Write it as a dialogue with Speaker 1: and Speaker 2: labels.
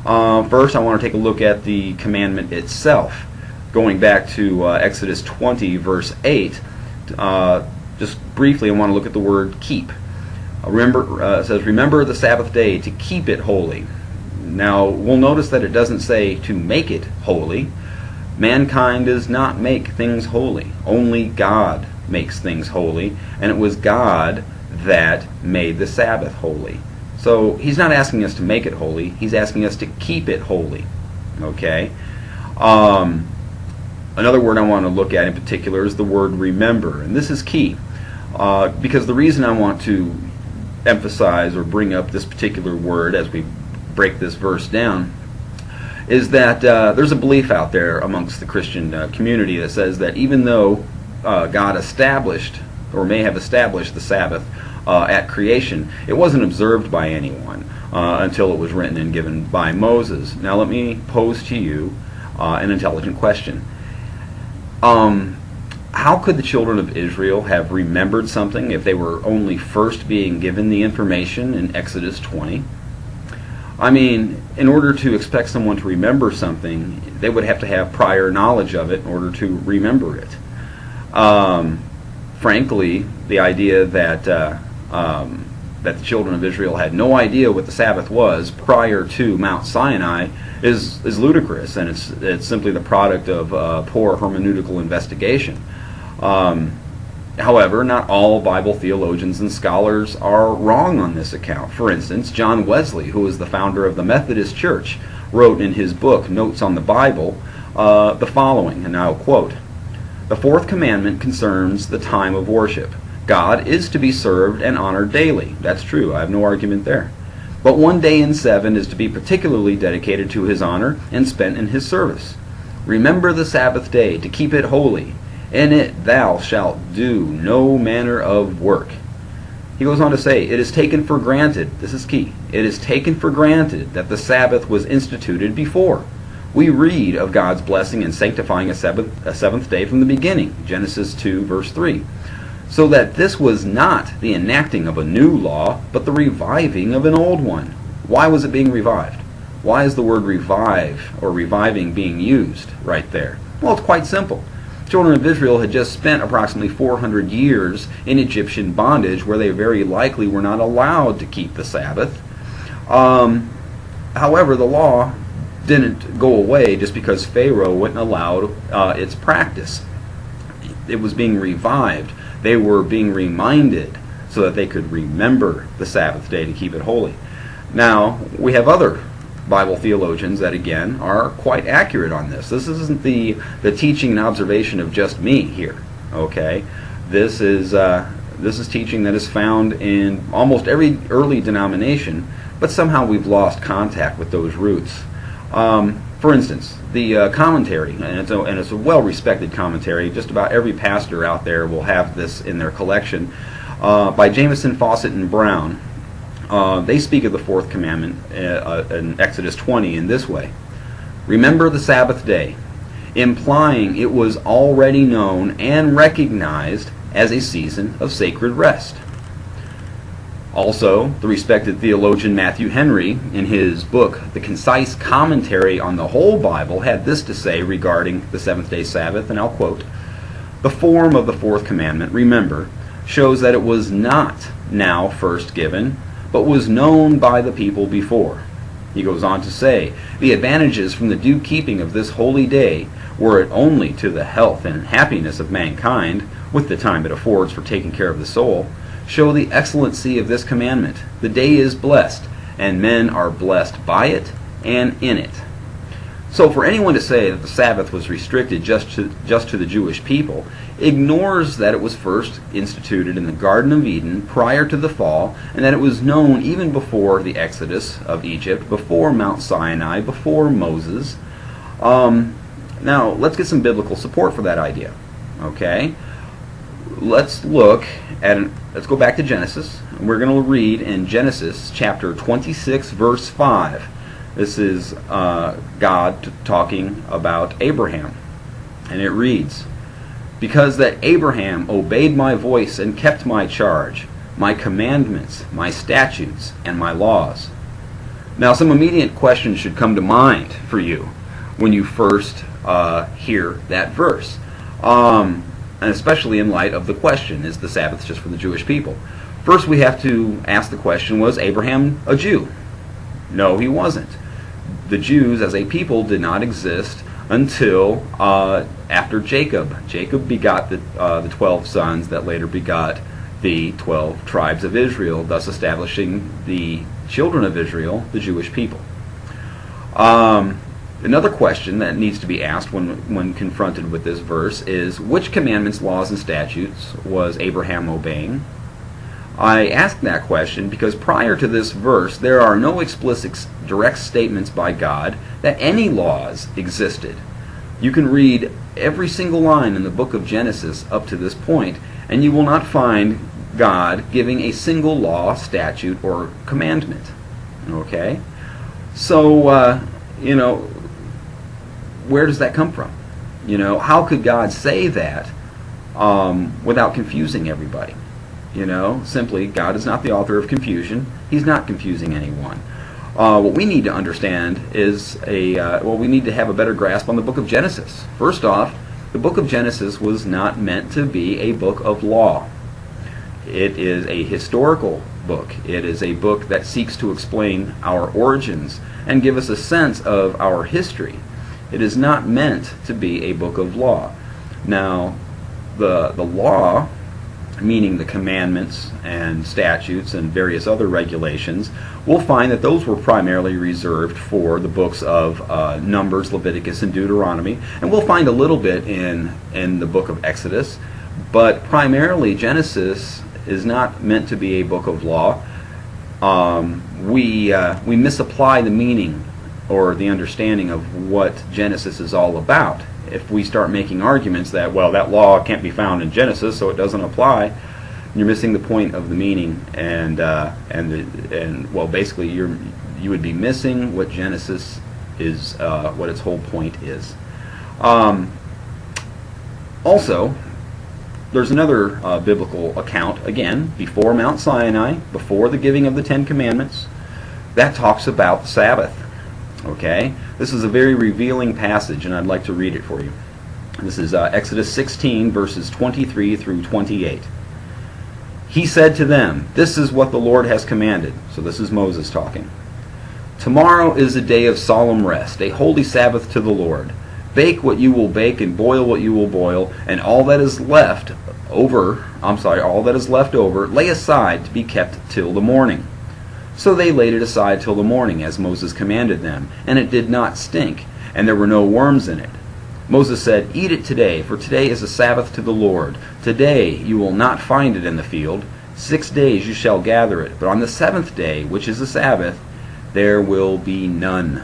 Speaker 1: First, I want to take a look at the commandment itself. Going back to Exodus 20, verse 8, just briefly I want to look at the word keep. It says, remember the Sabbath day to keep it holy. Now, we'll notice that it doesn't say to make it holy. Mankind does not make things holy. Only God makes things holy, and it was God that made the Sabbath holy. So he's not asking us to make it holy, he's asking us to keep it holy. Okay? Another word I want to look at in particular is the word remember, and this is key, because the reason I want to emphasize or bring up this particular word as we break this verse down is that there's a belief out there amongst the Christian community that says that even though God established or may have established the Sabbath at creation, it wasn't observed by anyone until it was written and given by Moses. Now let me pose to you an intelligent question. How could the children of Israel have remembered something if they were only first being given the information in Exodus 20? I mean, in order to expect someone to remember something, they would have to have prior knowledge of it in order to remember it. Frankly, the idea that the children of Israel had no idea what the Sabbath was prior to Mount Sinai is ludicrous, and it's simply the product of poor hermeneutical investigation. However, not all Bible theologians and scholars are wrong on this account. For instance, John Wesley, who was the founder of the Methodist Church, wrote in his book, Notes on the Bible, the following, and I'll quote, "The fourth commandment concerns the time of worship. God is to be served and honored daily." That's true, I have no argument there. "But one day in 7 is to be particularly dedicated to his honor and spent in his service. Remember the Sabbath day to keep it holy. In it thou shalt do no manner of work." He goes on to say, "It is taken for granted," this is key, "it is taken for granted that the Sabbath was instituted before. We read of God's blessing in sanctifying a seventh day from the beginning, Genesis 2, verse 3. So that this was not the enacting of a new law, but the reviving of an old one." Why was it being revived? Why is the word revive or reviving being used right there? Well, it's quite simple. Children of Israel had just spent approximately 400 years in Egyptian bondage where they very likely were not allowed to keep the Sabbath. However, the law didn't go away just because Pharaoh wouldn't allow its practice. It was being revived. They were being reminded so that they could remember the Sabbath day to keep it holy. Now, we have other Bible theologians that, again, are quite accurate on this. This isn't the teaching and observation of just me here, okay? This is teaching that is found in almost every early denomination, but somehow we've lost contact with those roots. For instance, the commentary, and it's a well-respected commentary. Just about every pastor out there will have this in their collection, by Jameson, Fawcett, and Brown. They speak of the fourth commandment in Exodus 20 in this way: "Remember the Sabbath day," implying it was already known and recognized as a season of sacred rest. Also, the respected theologian Matthew Henry, in his book, The Concise Commentary on the Whole Bible, had this to say regarding the seventh-day Sabbath, and I'll quote, "The form of the fourth commandment, remember, shows that it was not now first given, but was known by the people before." He goes on to say, "The advantages from the due keeping of this holy day, were it only to the health and happiness of mankind, with the time it affords for taking care of the soul, show the excellency of this commandment. The day is blessed, and men are blessed by it and in it." So for anyone to say that the Sabbath was restricted just to the Jewish people ignores that it was first instituted in the Garden of Eden prior to the fall, and that it was known even before the Exodus of Egypt, before Mount Sinai, before Moses. Now, let's get some biblical support for that idea. Okay? Let's go back to Genesis. We're going to read in Genesis chapter 26, verse 5. This is God talking about Abraham. And it reads, "Because that Abraham obeyed my voice and kept my charge, my commandments, my statutes, and my laws." Now, some immediate questions should come to mind for you when you first hear that verse, and especially in light of the question, is the Sabbath just for the Jewish people? First, we have to ask the question, was Abraham a Jew? No, he wasn't. The Jews as a people did not exist until after Jacob. Jacob begot the 12 sons that later begot the 12 tribes of Israel, thus establishing the children of Israel, the Jewish people. Another question that needs to be asked when confronted with this verse is, which commandments, laws, and statutes was Abraham obeying? I ask that question because prior to this verse, there are no explicit direct statements by God that any laws existed. You can read every single line in the book of Genesis up to this point, and you will not find God giving a single law, statute, or commandment. Okay? So, where does that come from? How could God say that without confusing everybody? Simply, God is not the author of confusion. He's not confusing anyone. What we need to understand is we need to have a better grasp on the book of Genesis. First off, the book of Genesis was not meant to be a book of law. It is a historical book. It is a book that seeks to explain our origins and give us a sense of our history. It is not meant to be a book of law. Now, the law, meaning the commandments and statutes and various other regulations, we'll find that those were primarily reserved for the books of Numbers, Leviticus, and Deuteronomy. And we'll find a little bit in the book of Exodus, but primarily Genesis is not meant to be a book of law. We misapply the meaning or the understanding of what Genesis is all about. If we start making arguments that, well, that law can't be found in Genesis, so it doesn't apply, you're missing the point of the meaning, and basically you would be missing what Genesis is, what its whole point is. Also, there's another biblical account, again, before Mount Sinai, before the giving of the Ten Commandments, that talks about the Sabbath. Okay? This is a very revealing passage, and I'd like to read it for you. This is Exodus 16, verses 23 through 28. He said to them, "This is what the Lord has commanded." So this is Moses talking. "Tomorrow is a day of solemn rest, a holy Sabbath to the Lord. Bake what you will bake and boil what you will boil, and all that is left over, lay aside to be kept till the morning." So they laid it aside till the morning, as Moses commanded them, and it did not stink, and there were no worms in it. Moses said, "Eat it today, for today is a Sabbath to the Lord. Today you will not find it in the field. 6 days you shall gather it, but on the seventh day, which is the Sabbath, there will be none."